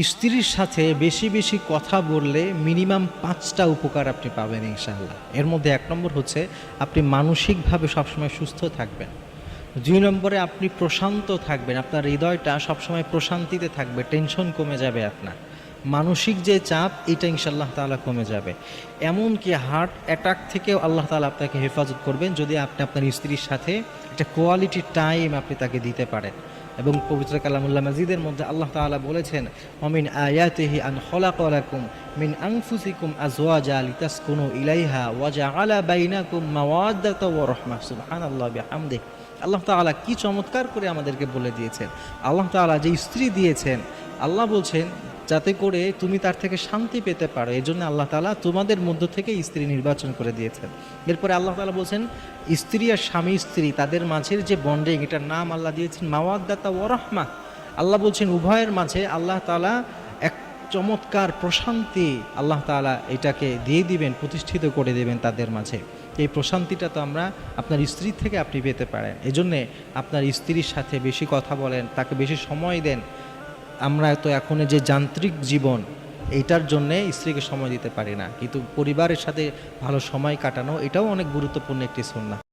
স্ত্রীর সাথে বেশি বেশি কথা বললে মিনিমাম ৫টা উপকার আপনি পাবেন ইনশাআল্লাহ। এর মধ্যে ১ নম্বর হচ্ছে আপনি মানসিকভাবে সবসময় সুস্থ থাকবেন। ২ নম্বরে আপনি প্রশান্ত থাকবেন, আপনার হৃদয়টা সবসময় প্রশান্তিতে থাকবে, টেনশন কমে যাবে আপনার। মানসিক যে চাপ এটা ইনশাআল্লাহ তাআলা কমে যাবে। এমনকি হার্ট অ্যাটাক থেকেও আল্লাহ তাআলা আপনাকে হেফাজত করবেন যদি আপনি আপনার স্ত্রীর সাথে একটা কোয়ালিটি টাইম আপনি তাকে দিতে পারেন। এবং পবিত্র কালামুল্লাহ মাজিদের মধ্যে আল্লাহ তাআলা বলেছেন, অমিন আয়াতিহি আন খলাকা লাকুম মিন আনফুসিকুম আজওয়াজা লিতাসকুনু ইলাইহা ওয়া জাআলা বাইনাকুম মাওয়াদ্দাতা ওয়া রাহমা। সুবহানাল্লাহি বিহামদিহি। আল্লাহ তাআলা কি চমৎকার করে আমাদেরকে বলে দিয়েছেন। আল্লাহ তাআলা যে স্ত্রী দিয়েছেন, আল্লাহ বলছেন যাতে করে তুমি তার থেকে শান্তি পেতে পারো, এই জন্য আল্লাহ তাআলা তোমাদের মধ্য থেকে স্ত্রী নির্বাচন করে দিয়েছেন। এরপরে আল্লাহ তাআলা বলছেন স্ত্রী আর স্বামী স্ত্রী তাদের মাঝের যে বন্ডিং, এটার নাম আল্লাহ দিয়েছেন মাওয়াদ্দাতা ওয়া রাহমা। আল্লাহ বলছেন উভয়ের মাঝে আল্লাহ তাআলা এক চমৎকার প্রশান্তি আল্লাহ তাআলা এটাকে দিয়ে দিবেন, প্রতিষ্ঠিত করে দেবেন তাদের মাঝে। এই প্রশান্তিটা তো আমরা আপনার স্ত্রীর থেকে আপনি পেতে পারেন। এজন্যে আপনার স্ত্রীর সাথে বেশি কথা বলেন, তাকে বেশি সময় দেন। আমরা তো এখন যে যান্ত্রিক জীবন, এইটার জন্যে স্ত্রীকে সময় দিতে পারি না, কিন্তু পরিবারের সাথে ভালো সময় কাটানো এটাও অনেক গুরুত্বপূর্ণ একটি সুন্নাহ।